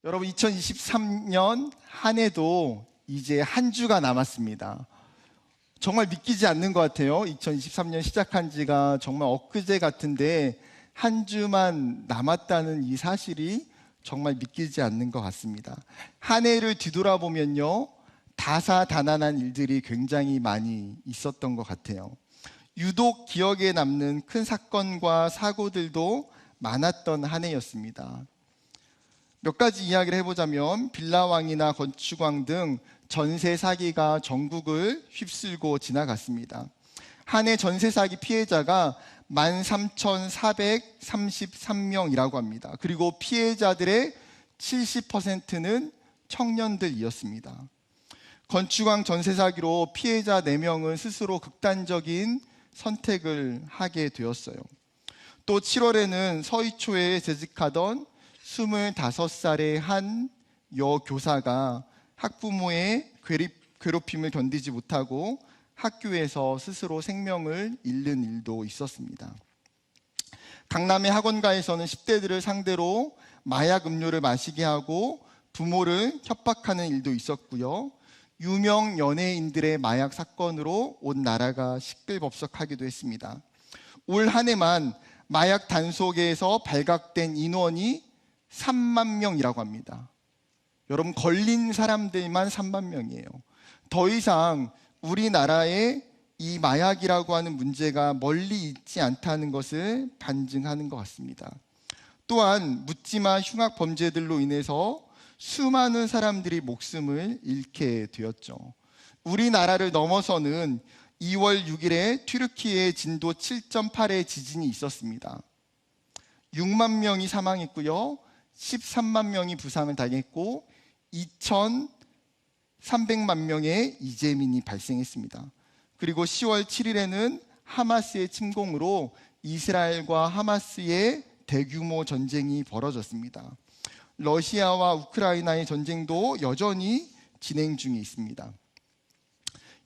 여러분, 2023년 한 해도 이제 한 주가 남았습니다. 정말 믿기지 않는 것 같아요. 2023년 시작한 지가 정말 엊그제 같은데 한 주만 남았다는 이 사실이 정말 믿기지 않는 것 같습니다. 한 해를 뒤돌아보면요, 다사다난한 일들이 굉장히 많이 있었던 것 같아요. 유독 기억에 남는 큰 사건과 사고들도 많았던 한 해였습니다. 몇 가지 이야기를 해보자면 빌라왕이나 건축왕 등 전세 사기가 전국을 휩쓸고 지나갔습니다. 한 해 전세 사기 피해자가 13,433명이라고 합니다. 그리고 피해자들의 70%는 청년들이었습니다. 건축왕 전세 사기로 피해자 4명은 스스로 극단적인 선택을 하게 되었어요. 또 7월에는 서희초에 재직하던 25살의 한 여교사가 학부모의 괴롭힘을 견디지 못하고 학교에서 스스로 생명을 잃는 일도 있었습니다. 강남의 학원가에서는 10대들을 상대로 마약 음료를 마시게 하고 부모를 협박하는 일도 있었고요. 유명 연예인들의 마약 사건으로 온 나라가 시끌벅적하기도 했습니다. 올 한 해만 마약 단속에서 발각된 인원이 3만 명이라고 합니다. 여러분, 걸린 사람들만 3만 명이에요. 더 이상 우리나라에 이 마약이라고 하는 문제가 멀리 있지 않다는 것을 반증하는 것 같습니다. 또한 묻지마 흉악 범죄들로 인해서 수많은 사람들이 목숨을 잃게 되었죠. 우리나라를 넘어서는 2월 6일에 튀르키예에 진도 7.8의 지진이 있었습니다. 6만 명이 사망했고요. 13만 명이 부상을 당했고 2,300만 명의 이재민이 발생했습니다. 그리고 10월 7일에는 하마스의 침공으로 이스라엘과 하마스의 대규모 전쟁이 벌어졌습니다. 러시아와 우크라이나의 전쟁도 여전히 진행 중에 있습니다.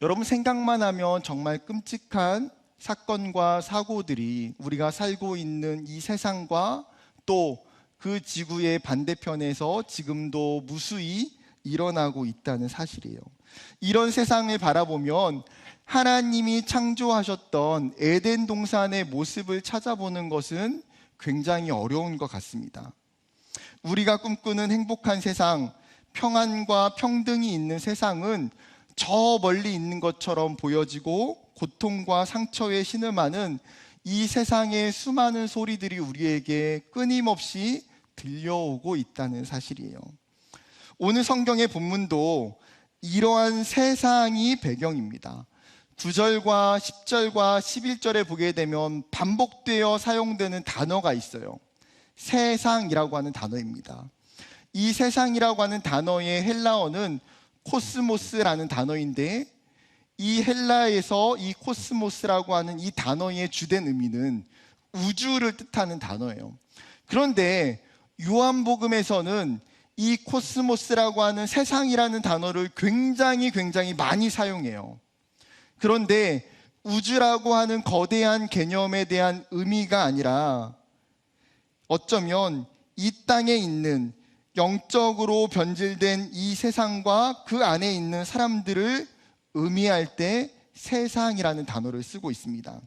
여러분, 생각만 하면 정말 끔찍한 사건과 사고들이 우리가 살고 있는 이 세상과 또 그 지구의 반대편에서 지금도 무수히 일어나고 있다는 사실이에요. 이런 세상을 바라보면 하나님이 창조하셨던 에덴 동산의 모습을 찾아보는 것은 굉장히 어려운 것 같습니다. 우리가 꿈꾸는 행복한 세상, 평안과 평등이 있는 세상은 저 멀리 있는 것처럼 보여지고 고통과 상처에 신음하는 이 세상의 수많은 소리들이 우리에게 끊임없이 들려오고 있다는 사실이에요. 오늘 성경의 본문도 이러한 세상이 배경입니다. 9절과 10절과 11절에 보게 되면 반복되어 사용되는 단어가 있어요. 세상이라고 하는 단어입니다. 이 세상이라고 하는 단어의 헬라어는 코스모스라는 단어인데, 이 헬라에서 이 코스모스라고 하는 이 단어의 주된 의미는 우주를 뜻하는 단어예요. 그런데 요한복음에서는 이 코스모스라고 하는 세상이라는 단어를 굉장히 많이 사용해요. 그런데 우주라고 하는 거대한 개념에 대한 의미가 아니라 어쩌면 이 땅에 있는 영적으로 변질된 이 세상과 그 안에 있는 사람들을 의미할 때 세상이라는 단어를 쓰고 있습니다.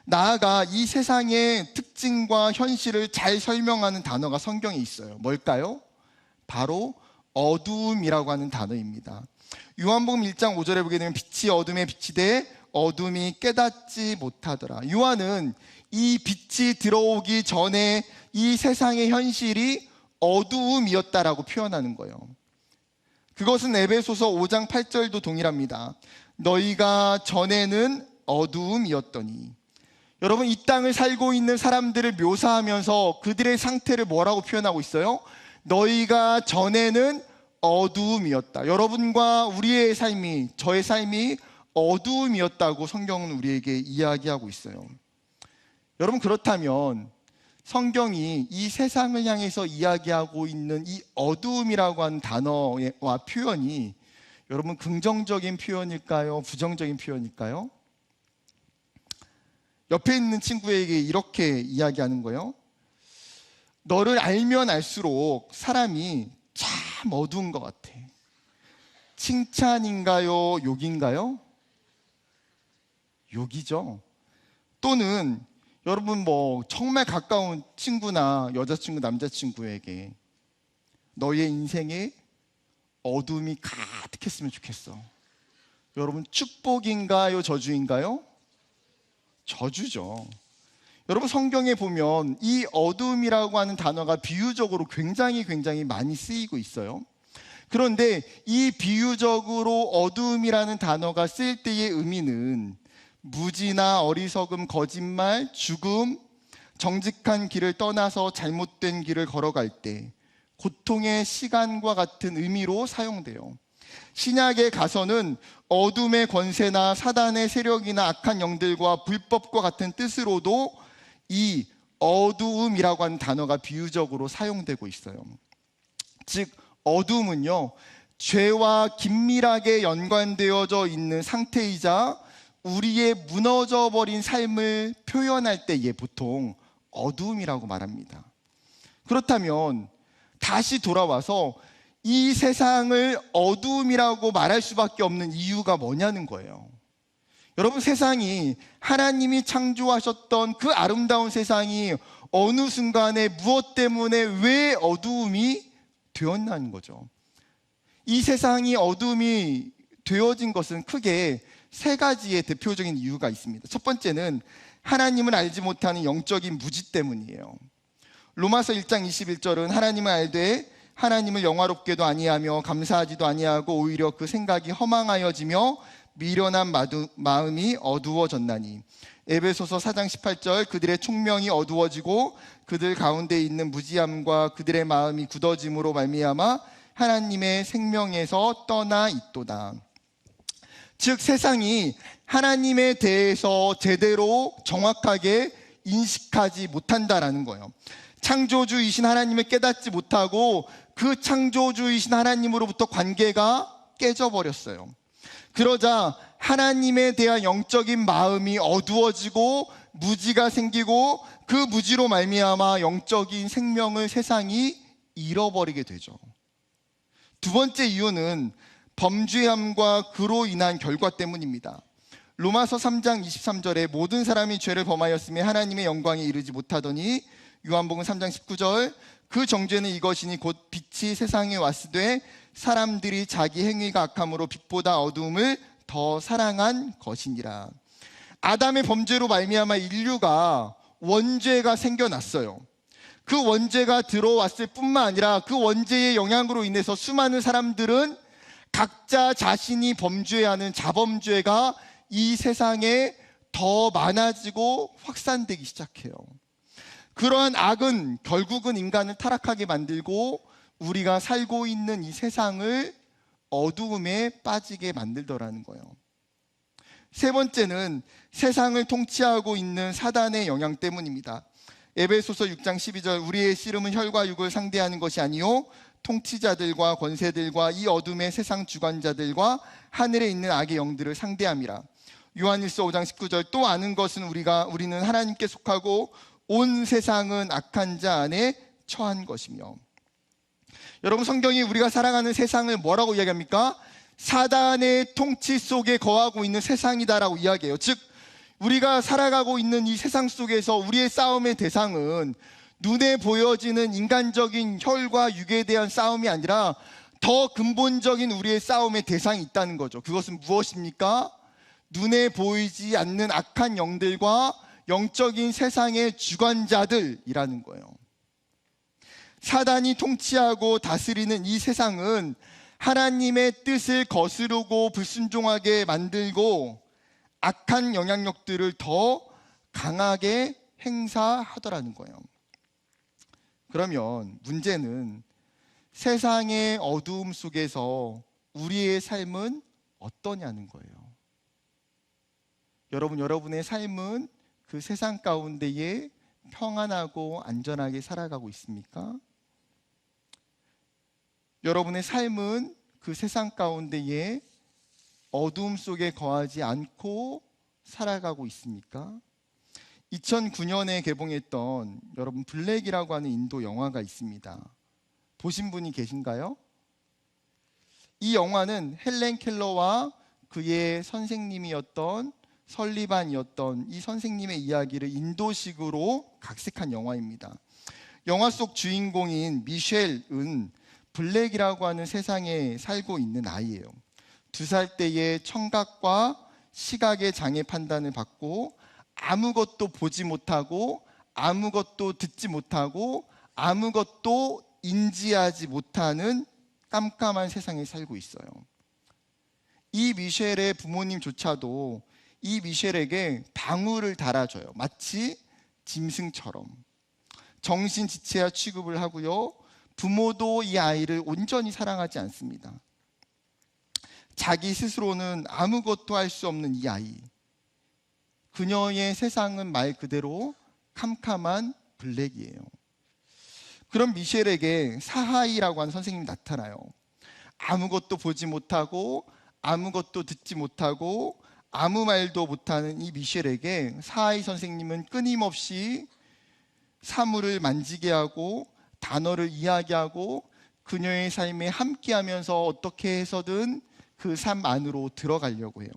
나아가 이 세상의 특징과 현실을 잘 설명하는 단어가 성경에 있어요. 뭘까요? 바로 어두움이라고 하는 단어입니다. 요한복음 1장 5절에 보게 되면 빛이 어둠에 비치되 어둠이 깨닫지 못하더라. 요한은 이 빛이 들어오기 전에 이 세상의 현실이 어두움이었다라고 표현하는 거예요. 그것은 에베소서 5장 8절도 동일합니다. 너희가 전에는 어두움이었더니. 여러분, 이 땅을 살고 있는 사람들을 묘사하면서 그들의 상태를 뭐라고 표현하고 있어요? 너희가 전에는 어두움이었다. 여러분과 우리의 삶이, 저의 삶이 어두움이었다고 성경은 우리에게 이야기하고 있어요. 여러분, 그렇다면 성경이 이 세상을 향해서 이야기하고 있는 이 어두움이라고 하는 단어와 표현이 여러분 긍정적인 표현일까요? 부정적인 표현일까요? 옆에 있는 친구에게 이렇게 이야기하는 거예요. 너를 알면 알수록 사람이 참 어두운 것 같아. 칭찬인가요? 욕인가요? 욕이죠. 또는 여러분 정말 가까운 친구나 여자친구, 남자친구에게 너의 인생에 어둠이 가득했으면 좋겠어. 여러분, 축복인가요? 저주인가요? 저주죠. 여러분, 성경에 보면 이 어둠이라고 하는 단어가 비유적으로 굉장히 많이 쓰이고 있어요. 그런데 이 비유적으로 어둠이라는 단어가 쓸 때의 의미는 무지나 어리석음, 거짓말, 죽음, 정직한 길을 떠나서 잘못된 길을 걸어갈 때 고통의 시간과 같은 의미로 사용돼요. 신약에 가서는 어둠의 권세나 사단의 세력이나 악한 영들과 불법과 같은 뜻으로도 이 어두움이라고 하는 단어가 비유적으로 사용되고 있어요. 즉 어둠은요, 죄와 긴밀하게 연관되어져 있는 상태이자 우리의 무너져버린 삶을 표현할 때에 보통 어두움이라고 말합니다. 그렇다면 다시 돌아와서 이 세상을 어두움이라고 말할 수밖에 없는 이유가 뭐냐는 거예요. 여러분, 세상이 하나님이 창조하셨던 그 아름다운 세상이 어느 순간에 무엇 때문에 왜 어두움이 되었냐는 거죠. 이 세상이 어둠이 되어진 것은 크게 세 가지의 대표적인 이유가 있습니다. 첫 번째는 하나님을 알지 못하는 영적인 무지 때문이에요. 로마서 1장 21절은 하나님을 알되 하나님을 영화롭게도 아니하며 감사하지도 아니하고 오히려 그 생각이 허망하여지며 미련한 마음이 어두워졌나니. 에베소서 4장 18절 그들의 총명이 어두워지고 그들 가운데 있는 무지함과 그들의 마음이 굳어짐으로 말미암아 하나님의 생명에서 떠나 있도다. 즉 세상이 하나님에 대해서 제대로 정확하게 인식하지 못한다라는 거예요. 창조주이신 하나님을 깨닫지 못하고 그 창조주이신 하나님으로부터 관계가 깨져버렸어요. 그러자 하나님에 대한 영적인 마음이 어두워지고 무지가 생기고 그 무지로 말미암아 영적인 생명을 세상이 잃어버리게 되죠. 두 번째 이유는 범죄함과 그로 인한 결과 때문입니다. 로마서 3장 23절에 모든 사람이 죄를 범하였으며 하나님의 영광에 이르지 못하더니, 요한복음 3장 19절 그 정죄는 이것이니 곧 빛이 세상에 왔으되 사람들이 자기 행위가 악함으로 빛보다 어두움을 더 사랑한 것이니라. 아담의 범죄로 말미암아 인류가 원죄가 생겨났어요. 그 원죄가 들어왔을 뿐만 아니라 그 원죄의 영향으로 인해서 수많은 사람들은 각자 자신이 범죄하는 자범죄가 이 세상에 더 많아지고 확산되기 시작해요. 그러한 악은 결국은 인간을 타락하게 만들고 우리가 살고 있는 이 세상을 어두움에 빠지게 만들더라는 거예요. 세 번째는 세상을 통치하고 있는 사단의 영향 때문입니다. 에베소서 6장 12절 우리의 씨름은 혈과 육을 상대하는 것이 아니요 통치자들과 권세들과 이 어둠의 세상 주관자들과 하늘에 있는 악의 영들을 상대함이라. 요한일서 5장 19절 또 아는 것은 우리는 하나님께 속하고 온 세상은 악한 자 안에 처한 것이며. 여러분, 성경이 우리가 살아가는 세상을 뭐라고 이야기합니까? 사단의 통치 속에 거하고 있는 세상이다라고 이야기해요. 즉 우리가 살아가고 있는 이 세상 속에서 우리의 싸움의 대상은 눈에 보여지는 인간적인 혈과 육에 대한 싸움이 아니라 더 근본적인 우리의 싸움의 대상이 있다는 거죠. 그것은 무엇입니까? 눈에 보이지 않는 악한 영들과 영적인 세상의 주관자들이라는 거예요. 사단이 통치하고 다스리는 이 세상은 하나님의 뜻을 거스르고 불순종하게 만들고 악한 영향력들을 더 강하게 행사하더라는 거예요. 그러면 문제는 세상의 어두움 속에서 우리의 삶은 어떠냐는 거예요. 여러분의 삶은 그 세상 가운데에 평안하고 안전하게 살아가고 있습니까? 여러분의 삶은 그 세상 가운데에 어두움 속에 거하지 않고 살아가고 있습니까? 2009년에 개봉했던 여러분 블랙이라고 하는 인도 영화가 있습니다. 보신 분이 계신가요? 이 영화는 헬렌 켈러와 그의 선생님이었던 설리반이었던 이 선생님의 이야기를 인도식으로 각색한 영화입니다. 영화 속 주인공인 미셸은 블랙이라고 하는 세상에 살고 있는 아이예요. 2살 때에 청각과 시각의 장애 판단을 받고 아무것도 보지 못하고 아무것도 듣지 못하고 아무것도 인지하지 못하는 깜깜한 세상에 살고 있어요. 이 미셸의 부모님조차도 이 미셸에게 방울을 달아줘요. 마치 짐승처럼 정신지체화 취급을 하고요. 부모도 이 아이를 온전히 사랑하지 않습니다. 자기 스스로는 아무것도 할 수 없는 이 아이, 그녀의 세상은 말 그대로 캄캄한 블랙이에요. 그럼 미셸에게 사하이라고 하는 선생님이 나타나요. 아무것도 보지 못하고 아무것도 듣지 못하고 아무 말도 못하는 이 미셸에게 사하이 선생님은 끊임없이 사물을 만지게 하고 단어를 이야기하고 그녀의 삶에 함께하면서 어떻게 해서든 그 삶 안으로 들어가려고 해요.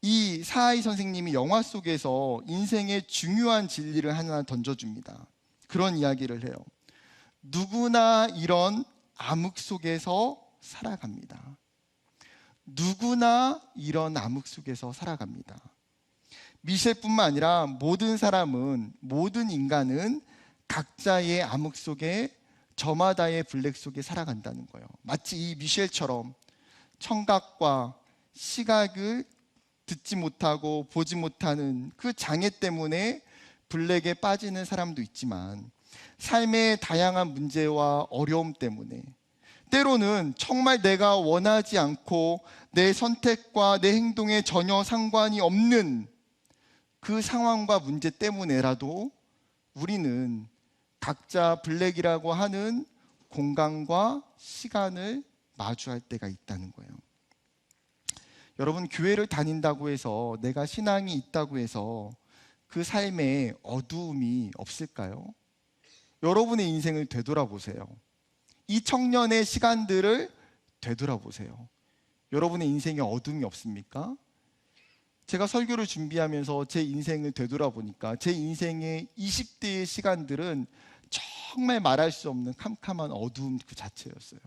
이 사하이 선생님이 영화 속에서 인생의 중요한 진리를 하나 던져줍니다. 그런 이야기를 해요. 누구나 이런 암흑 속에서 살아갑니다. 누구나 이런 암흑 속에서 살아갑니다. 미셸뿐만 아니라 모든 사람은, 모든 인간은 각자의 암흑 속에, 저마다의 블랙 속에 살아간다는 거예요. 마치 이 미셸처럼 청각과 시각을 듣지 못하고 보지 못하는 그 장애 때문에 블랙에 빠지는 사람도 있지만, 삶의 다양한 문제와 어려움 때문에, 때로는 정말 내가 원하지 않고 내 선택과 내 행동에 전혀 상관이 없는 그 상황과 문제 때문에라도 우리는 각자 블랙이라고 하는 공간과 시간을 마주할 때가 있다는 거예요. 여러분, 교회를 다닌다고 해서, 내가 신앙이 있다고 해서 그 삶에 어두움이 없을까요? 여러분의 인생을 되돌아보세요. 이 청년의 시간들을 되돌아보세요. 여러분의 인생에 어둠이 없습니까? 제가 설교를 준비하면서 제 인생을 되돌아보니까 제 인생의 20대의 시간들은 정말 말할 수 없는 캄캄한 어두움 그 자체였어요.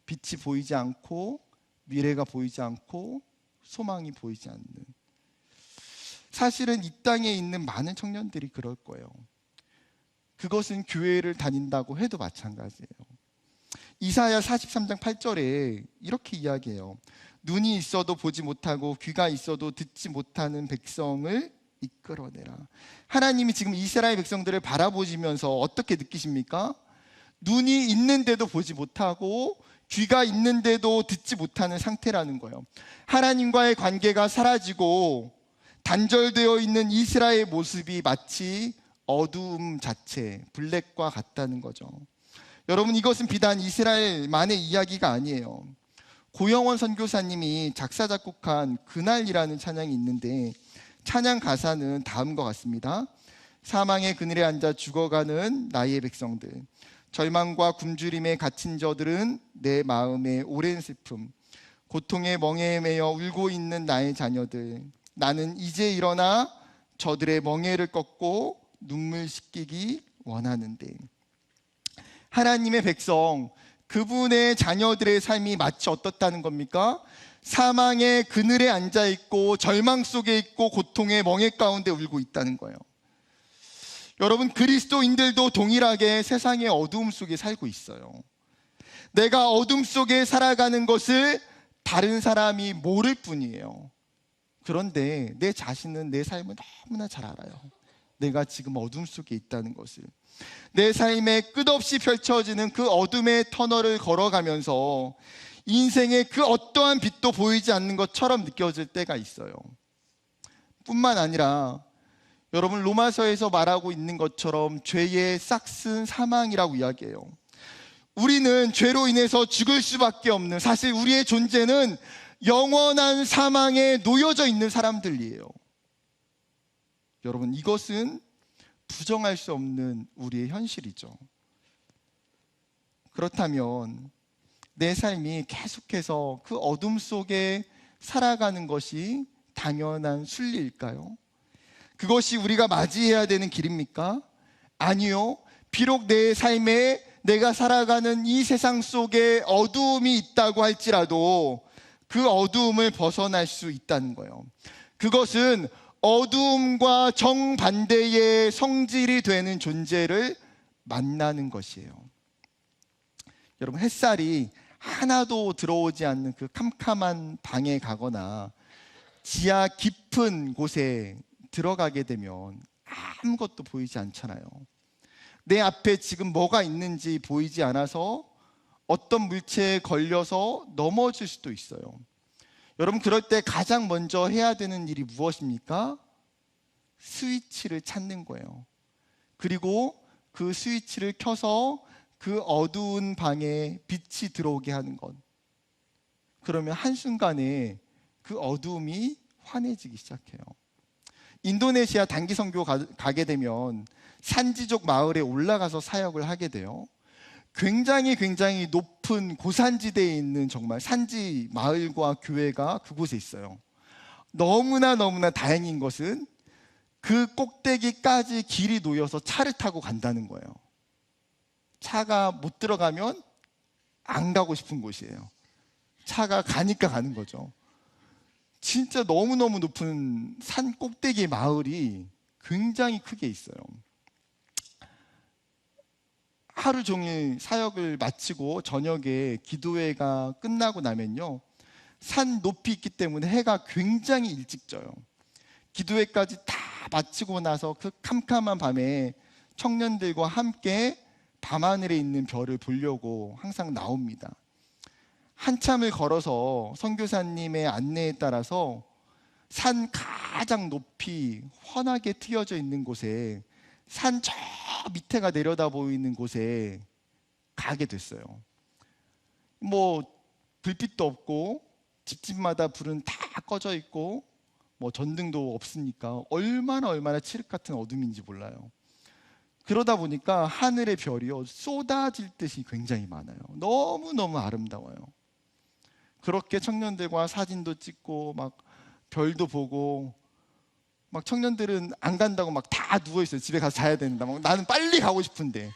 빛이 보이지 않고 미래가 보이지 않고 소망이 보이지 않는, 사실은 이 땅에 있는 많은 청년들이 그럴 거예요. 그것은 교회를 다닌다고 해도 마찬가지예요. 이사야 43장 8절에 이렇게 이야기해요. 눈이 있어도 보지 못하고 귀가 있어도 듣지 못하는 백성을 이끌어내라. 하나님이 지금 이스라엘 백성들을 바라보시면서 어떻게 느끼십니까? 눈이 있는데도 보지 못하고 귀가 있는데도 듣지 못하는 상태라는 거예요. 하나님과의 관계가 사라지고 단절되어 있는 이스라엘의 모습이 마치 어두움 자체, 블랙과 같다는 거죠. 여러분, 이것은 비단 이스라엘만의 이야기가 아니에요. 고영원 선교사님이 작사 작곡한 그날이라는 찬양이 있는데, 찬양 가사는 다음과 같습니다. 사망의 그늘에 앉아 죽어가는 나의 백성들, 절망과 굶주림에 갇힌 저들은 내 마음의 오랜 슬픔, 고통의 멍에에 매여 울고 있는 나의 자녀들, 나는 이제 일어나 저들의 멍에를 꺾고 눈물 씻기기 원하는데. 하나님의 백성, 그분의 자녀들의 삶이 마치 어떻다는 겁니까? 사망의 그늘에 앉아있고 절망 속에 있고 고통의 멍에 가운데 울고 있다는 거예요. 여러분, 그리스도인들도 동일하게 세상의 어두움 속에 살고 있어요. 내가 어둠 속에 살아가는 것을 다른 사람이 모를 뿐이에요. 그런데 내 자신은, 내 삶을 너무나 잘 알아요. 내가 지금 어둠 속에 있다는 것을. 내 삶에 끝없이 펼쳐지는 그 어둠의 터널을 걸어가면서 인생의 그 어떠한 빛도 보이지 않는 것처럼 느껴질 때가 있어요. 뿐만 아니라 여러분, 로마서에서 말하고 있는 것처럼 죄의 싹슨 사망이라고 이야기해요. 우리는 죄로 인해서 죽을 수밖에 없는, 사실 우리의 존재는 영원한 사망에 놓여져 있는 사람들이에요. 여러분, 이것은 부정할 수 없는 우리의 현실이죠. 그렇다면 내 삶이 계속해서 그 어둠 속에 살아가는 것이 당연한 순리일까요? 그것이 우리가 맞이해야 되는 길입니까? 아니요. 비록 내 삶에 내가 살아가는 이 세상 속에 어두움이 있다고 할지라도 그 어두움을 벗어날 수 있다는 거예요. 그것은 어두움과 정반대의 성질이 되는 존재를 만나는 것이에요. 여러분, 햇살이 하나도 들어오지 않는 그 캄캄한 방에 가거나 지하 깊은 곳에 들어가게 되면 아무것도 보이지 않잖아요. 내 앞에 지금 뭐가 있는지 보이지 않아서 어떤 물체에 걸려서 넘어질 수도 있어요. 여러분, 그럴 때 가장 먼저 해야 되는 일이 무엇입니까? 스위치를 찾는 거예요. 그리고 그 스위치를 켜서 그 어두운 방에 빛이 들어오게 하는 것. 그러면 한순간에 그 어두움이 환해지기 시작해요. 인도네시아 단기 선교 가게 되면 산지족 마을에 올라가서 사역을 하게 돼요. 굉장히 높은 고산지대에 있는 정말 산지 마을과 교회가 그곳에 있어요. 너무나 다행인 것은 그 꼭대기까지 길이 놓여서 차를 타고 간다는 거예요. 차가 못 들어가면 안 가고 싶은 곳이에요. 차가 가니까 가는 거죠. 진짜 너무너무 높은 산 꼭대기 마을이 굉장히 크게 있어요. 하루 종일 사역을 마치고 저녁에 기도회가 끝나고 나면요, 산 높이 있기 때문에 해가 굉장히 일찍 져요. 기도회까지 다 마치고 나서 그 캄캄한 밤에 청년들과 함께 밤하늘에 있는 별을 보려고 항상 나옵니다. 한참을 걸어서 선교사님의 안내에 따라서 산 가장 높이 환하게 트여져 있는 곳에, 산 저 밑에가 내려다 보이는 곳에 가게 됐어요. 뭐 불빛도 없고 집집마다 불은 다 꺼져 있고 뭐 전등도 없으니까 얼마나 칠흑 같은 어둠인지 몰라요. 그러다 보니까 하늘의 별이요, 쏟아질 듯이 굉장히 많아요. 너무너무 아름다워요. 그렇게 청년들과 사진도 찍고 막 별도 보고, 막 청년들은 안 간다고 막 다 누워 있어요. 집에 가서 자야 된다. 막 나는 빨리 가고 싶은데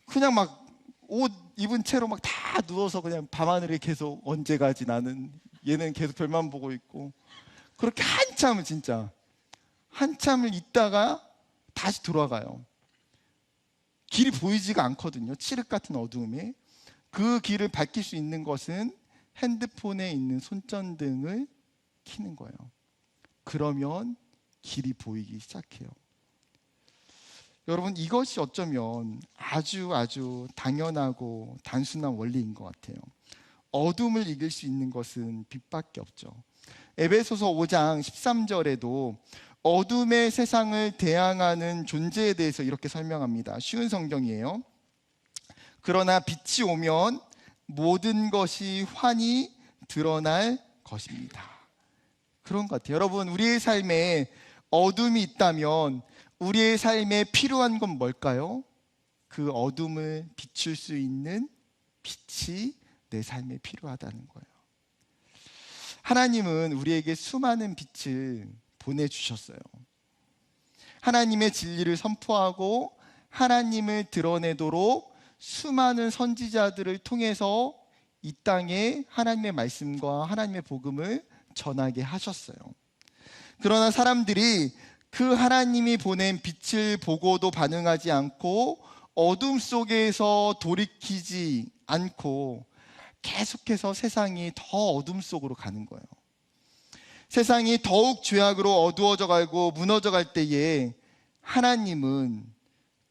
그냥 막 옷 입은 채로 막 다 누워서 그냥 밤하늘에 계속 언제 가지, 나는 얘는 계속 별만 보고 있고, 그렇게 한참을 있다가 다시 돌아가요. 길이 보이지가 않거든요. 칠흑 같은 어두움에. 그 길을 밝힐 수 있는 것은 핸드폰에 있는 손전등을 켜는 거예요. 그러면 길이 보이기 시작해요. 여러분, 이것이 어쩌면 아주 당연하고 단순한 원리인 것 같아요. 어둠을 이길 수 있는 것은 빛밖에 없죠. 에베소서 5장 13절에도 어둠의 세상을 대항하는 존재에 대해서 이렇게 설명합니다. 쉬운 성경이에요. 그러나 빛이 오면 모든 것이 환히 드러날 것입니다. 그런 것 같아요. 여러분, 우리의 삶에 어둠이 있다면 우리의 삶에 필요한 건 뭘까요? 그 어둠을 비출 수 있는 빛이 내 삶에 필요하다는 거예요. 하나님은 우리에게 수많은 빛을 보내주셨어요. 하나님의 진리를 선포하고 하나님을 드러내도록 수많은 선지자들을 통해서 이 땅에 하나님의 말씀과 하나님의 복음을 전하게 하셨어요. 그러나 사람들이 그 하나님이 보낸 빛을 보고도 반응하지 않고 어둠 속에서 돌이키지 않고 계속해서 세상이 더 어둠 속으로 가는 거예요. 세상이 더욱 죄악으로 어두워져 가고 무너져 갈 때에 하나님은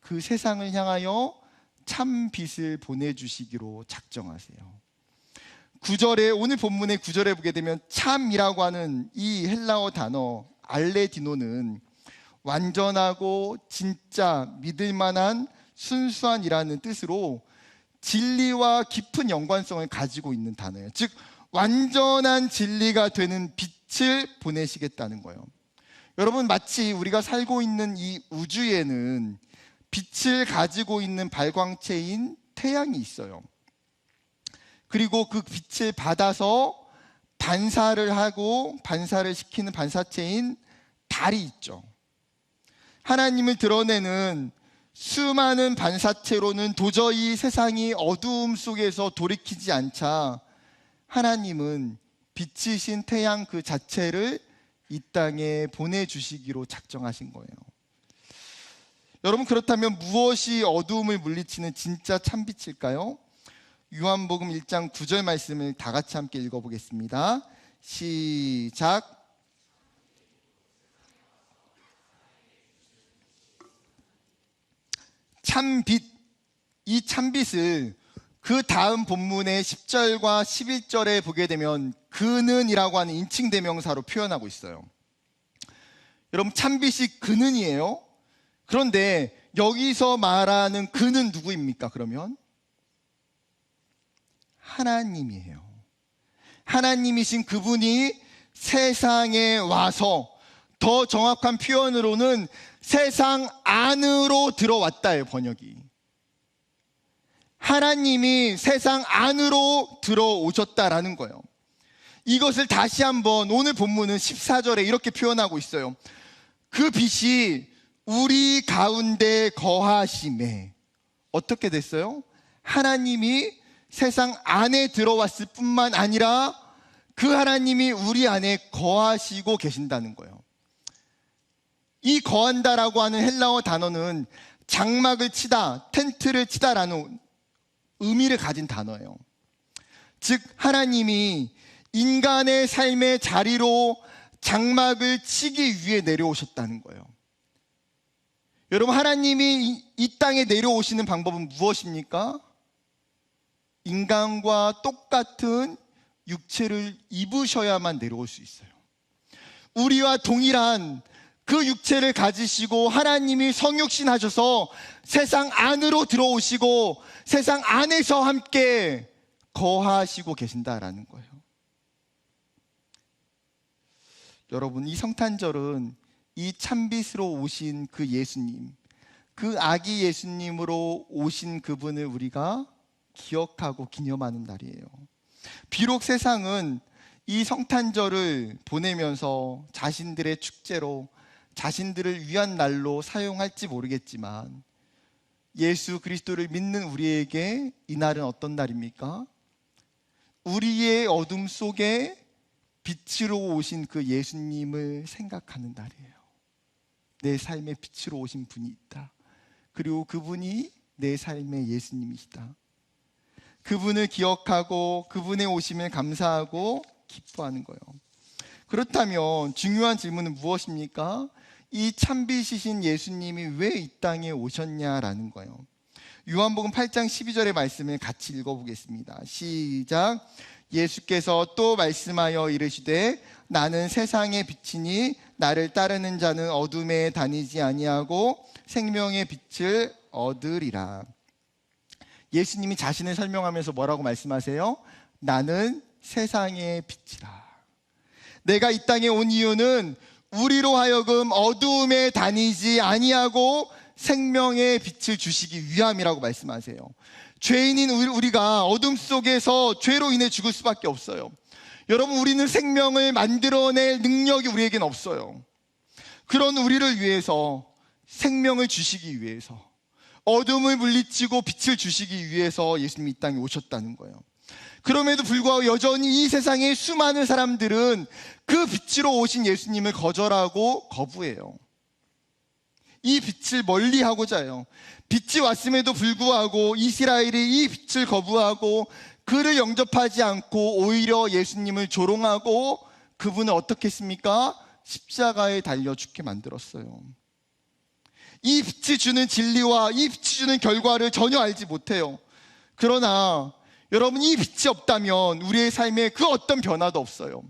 그 세상을 향하여 참 빛을 보내주시기로 작정하세요. 9절에, 오늘 본문의 9절에 보게 되면 참이라고 하는 이 헬라어 단어 알레디노는 완전하고 진짜 믿을 만한 순수한이라는 뜻으로 진리와 깊은 연관성을 가지고 있는 단어예요. 즉 완전한 진리가 되는 빛을 보내시겠다는 거예요. 여러분, 마치 우리가 살고 있는 이 우주에는 빛을 가지고 있는 발광체인 태양이 있어요. 그리고 그 빛을 받아서 반사를 하고 반사를 시키는 반사체인 달이 있죠. 하나님을 드러내는 수많은 반사체로는 도저히 세상이 어두움 속에서 돌이키지 않자 하나님은 빛이신 태양 그 자체를 이 땅에 보내주시기로 작정하신 거예요. 여러분, 그렇다면 무엇이 어두움을 물리치는 진짜 참빛일까요? 요한복음 1장 9절 말씀을 다 같이 함께 읽어보겠습니다. 시작. 참빛, 이 참빛을 그 다음 본문의 10절과 11절에 보게 되면 그는이라고 하는 인칭대명사로 표현하고 있어요. 여러분, 참빛이 그는이에요. 그런데 여기서 말하는 그는 누구입니까? 그러면 하나님이에요. 하나님이신 그분이 세상에 와서, 더 정확한 표현으로는 세상 안으로 들어왔다예요, 번역이. 하나님이 세상 안으로 들어오셨다라는 거예요. 이것을 다시 한번 오늘 본문은 14절에 이렇게 표현하고 있어요. 그 빛이 우리 가운데 거하심에. 어떻게 됐어요? 하나님이 세상 안에 들어왔을 뿐만 아니라 그 하나님이 우리 안에 거하시고 계신다는 거예요. 이 거한다라고 하는 헬라어 단어는 장막을 치다, 텐트를 치다라는 의미를 가진 단어예요. 즉, 하나님이 인간의 삶의 자리로 장막을 치기 위해 내려오셨다는 거예요. 여러분, 하나님이 이 땅에 내려오시는 방법은 무엇입니까? 인간과 똑같은 육체를 입으셔야만 내려올 수 있어요. 우리와 동일한 그 육체를 가지시고 하나님이 성육신하셔서 세상 안으로 들어오시고 세상 안에서 함께 거하시고 계신다라는 거예요. 여러분, 이 성탄절은 이 참빛으로 오신 그 예수님, 그 아기 예수님으로 오신 그분을 우리가 기억하고 기념하는 날이에요. 비록 세상은 이 성탄절을 보내면서 자신들의 축제로, 자신들을 위한 날로 사용할지 모르겠지만 예수 그리스도를 믿는 우리에게 이 날은 어떤 날입니까? 우리의 어둠 속에 빛으로 오신 그 예수님을 생각하는 날이에요. 내 삶에 빛으로 오신 분이 있다. 그리고 그분이 내 삶의 예수님이시다. 그분을 기억하고 그분의 오심을 감사하고 기뻐하는 거예요. 그렇다면 중요한 질문은 무엇입니까? 이 참빛이신 예수님이 왜 이 땅에 오셨냐라는 거예요. 요한복음 8장 12절의 말씀을 같이 읽어보겠습니다. 시작. 예수께서 또 말씀하여 이르시되 나는 세상의 빛이니 나를 따르는 자는 어둠에 다니지 아니하고 생명의 빛을 얻으리라. 예수님이 자신을 설명하면서 뭐라고 말씀하세요? 나는 세상의 빛이라. 내가 이 땅에 온 이유는 우리로 하여금 어두움에 다니지 아니하고 생명의 빛을 주시기 위함이라고 말씀하세요. 죄인인 우리가 어둠 속에서 죄로 인해 죽을 수밖에 없어요. 여러분, 우리는 생명을 만들어낼 능력이 우리에겐 없어요. 그런 우리를 위해서, 생명을 주시기 위해서, 어둠을 물리치고 빛을 주시기 위해서 예수님이 이 땅에 오셨다는 거예요. 그럼에도 불구하고 여전히 이 세상의 수많은 사람들은 그 빛으로 오신 예수님을 거절하고 거부해요. 이 빛을 멀리하고자 해요. 빛이 왔음에도 불구하고 이스라엘이 이 빛을 거부하고 그를 영접하지 않고 오히려 예수님을 조롱하고 그분을 어떻게 했습니까? 십자가에 달려 죽게 만들었어요. 이 빛이 주는 진리와 이 빛이 주는 결과를 전혀 알지 못해요. 그러나 여러분, 이 빛이 없다면 우리의 삶에 그 어떤 변화도 없어요.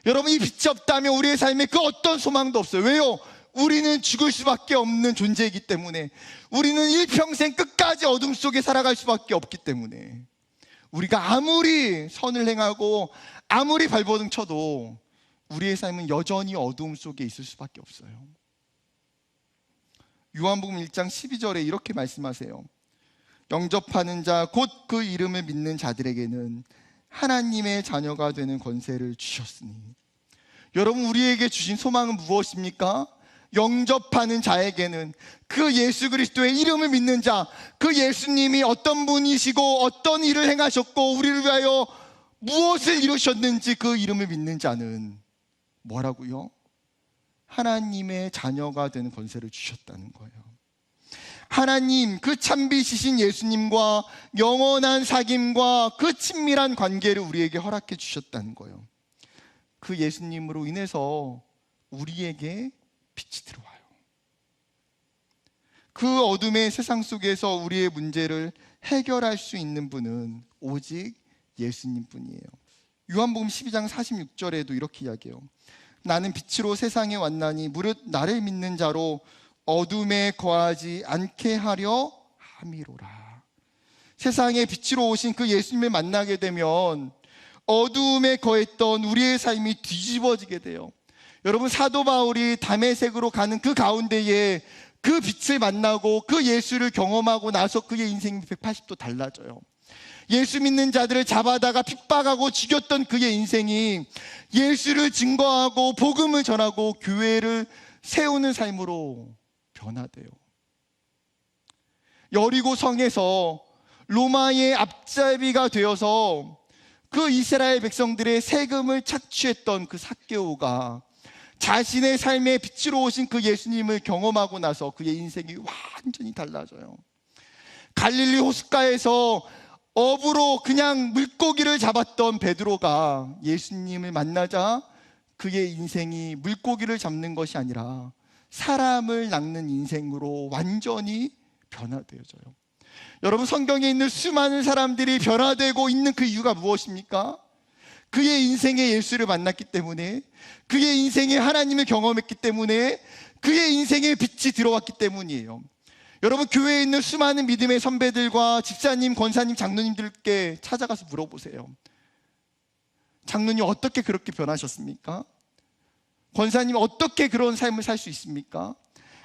여러분, 이 빛이 없다면 우리의 삶에 그 어떤 소망도 없어요. 왜요? 우리는 죽을 수밖에 없는 존재이기 때문에, 우리는 일평생 끝까지 어둠 속에 살아갈 수밖에 없기 때문에, 우리가 아무리 선을 행하고 아무리 발버둥 쳐도 우리의 삶은 여전히 어두움 속에 있을 수밖에 없어요. 요한복음 1장 12절에 이렇게 말씀하세요. 영접하는 자 곧 그 이름을 믿는 자들에게는 하나님의 자녀가 되는 권세를 주셨으니. 여러분, 우리에게 주신 소망은 무엇입니까? 영접하는 자에게는, 그 예수 그리스도의 이름을 믿는 자, 그 예수님이 어떤 분이시고 어떤 일을 행하셨고 우리를 위하여 무엇을 이루셨는지 그 이름을 믿는 자는 뭐라고요? 하나님의 자녀가 되는 권세를 주셨다는 거예요. 하나님, 그 참비시신 예수님과 영원한 사귐과 그 친밀한 관계를 우리에게 허락해 주셨다는 거예요. 그 예수님으로 인해서 우리에게 빛이 들어와요. 그 어둠의 세상 속에서 우리의 문제를 해결할 수 있는 분은 오직 예수님뿐이에요. 요한복음 12장 46절에도 이렇게 이야기해요. 나는 빛으로 세상에 왔나니 무릇 나를 믿는 자로 어둠에 거하지 않게 하려 함이로라. 세상에 빛으로 오신 그 예수님을 만나게 되면 어둠에 거했던 우리의 삶이 뒤집어지게 돼요. 여러분, 사도 바울이 다메섹으로 가는 그 가운데에 그 빛을 만나고 그 예수를 경험하고 나서 그의 인생이 180도 달라져요. 예수 믿는 자들을 잡아다가 핍박하고 죽였던 그의 인생이 예수를 증거하고 복음을 전하고 교회를 세우는 삶으로 변화돼요. 여리고 성에서 로마의 앞잡이가 되어서 그 이스라엘 백성들의 세금을 착취했던 그 삭개오가 자신의 삶의 빛으로 오신 그 예수님을 경험하고 나서 그의 인생이 완전히 달라져요. 갈릴리 호숫가에서 어부로 그냥 물고기를 잡았던 베드로가 예수님을 만나자 그의 인생이 물고기를 잡는 것이 아니라 사람을 낚는 인생으로 완전히 변화되어져요. 여러분, 성경에 있는 수많은 사람들이 변화되고 있는 그 이유가 무엇입니까? 그의 인생에 예수를 만났기 때문에, 그의 인생에 하나님을 경험했기 때문에, 그의 인생에 빛이 들어왔기 때문이에요. 여러분, 교회에 있는 수많은 믿음의 선배들과 집사님, 권사님, 장로님들께 찾아가서 물어보세요. 장로님, 어떻게 그렇게 변하셨습니까? 권사님, 어떻게 그런 삶을 살 수 있습니까?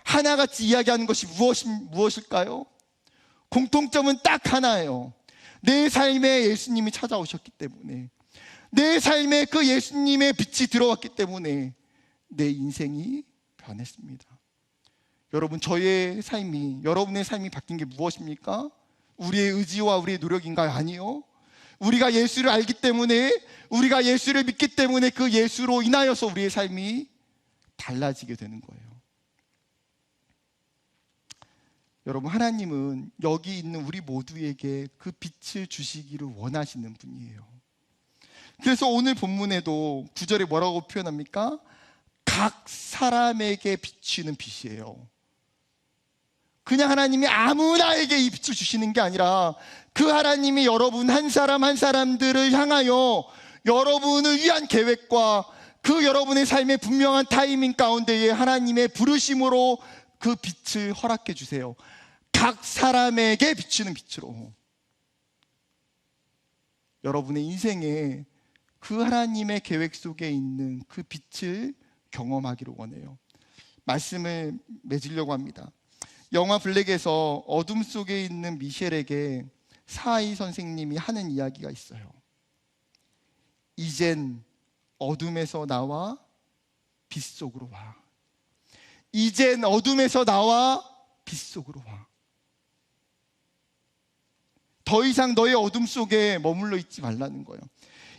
하나같이 이야기하는 것이 무엇일까요? 공통점은 딱 하나예요. 내 삶에 예수님이 찾아오셨기 때문에, 내 삶에 그 예수님의 빛이 들어왔기 때문에 내 인생이 변했습니다. 여러분, 저의 삶이, 여러분의 삶이 바뀐 게 무엇입니까? 우리의 의지와 우리의 노력인가요? 아니요. 우리가 예수를 알기 때문에, 우리가 예수를 믿기 때문에 그 예수로 인하여서 우리의 삶이 달라지게 되는 거예요. 여러분, 하나님은 여기 있는 우리 모두에게 그 빛을 주시기를 원하시는 분이에요. 그래서 오늘 본문에도 9절에 뭐라고 표현합니까? 각 사람에게 비추는 빛이에요. 그냥 하나님이 아무나에게 이 빛을 주시는 게 아니라 그 하나님이 여러분 한 사람 한 사람들을 향하여 여러분을 위한 계획과 그 여러분의 삶의 분명한 타이밍 가운데에 하나님의 부르심으로 그 빛을 허락해 주세요. 각 사람에게 비추는 빛으로 여러분의 인생에 그 하나님의 계획 속에 있는 그 빛을 경험하기를 원해요. 말씀을 맺으려고 합니다. 영화 블랙에서 어둠 속에 있는 미셸에게 사이 선생님이 하는 이야기가 있어요. 이젠 어둠에서 나와 빛 속으로 와. 이젠 어둠에서 나와 빛 속으로 와. 더 이상 너의 어둠 속에 머물러 있지 말라는 거예요.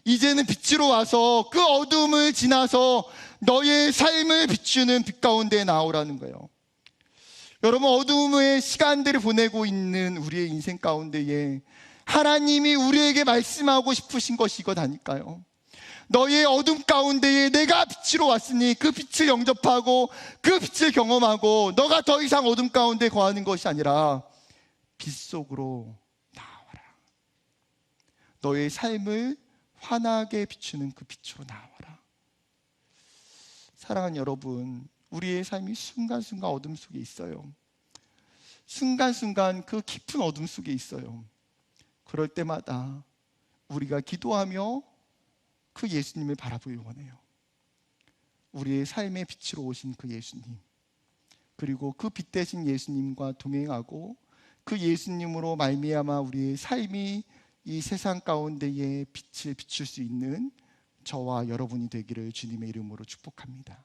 이제는 빛으로 와서 그 어둠을 지나서 너의 삶을 비추는 빛 가운데 나오라는 거예요. 여러분, 어둠의 시간들을 보내고 있는 우리의 인생 가운데에 하나님이 우리에게 말씀하고 싶으신 것이 이거다니까요. 너의 어둠 가운데에 내가 빛으로 왔으니 그 빛을 영접하고 그 빛을 경험하고 너가 더 이상 어둠 가운데 거하는 것이 아니라 빛 속으로 나와라. 너의 삶을 환하게 비추는 그 빛으로 나와라. 사랑하는 여러분, 우리의 삶이 순간순간 어둠 속에 있어요. 순간순간 그 깊은 어둠 속에 있어요. 그럴 때마다 우리가 기도하며 그 예수님을 바라보기 원해요. 우리의 삶의 빛으로 오신 그 예수님, 그리고 그 빛 대신 예수님과 동행하고 그 예수님으로 말미암아 우리의 삶이 이 세상 가운데에 빛을 비출 수 있는 저와 여러분이 되기를 주님의 이름으로 축복합니다.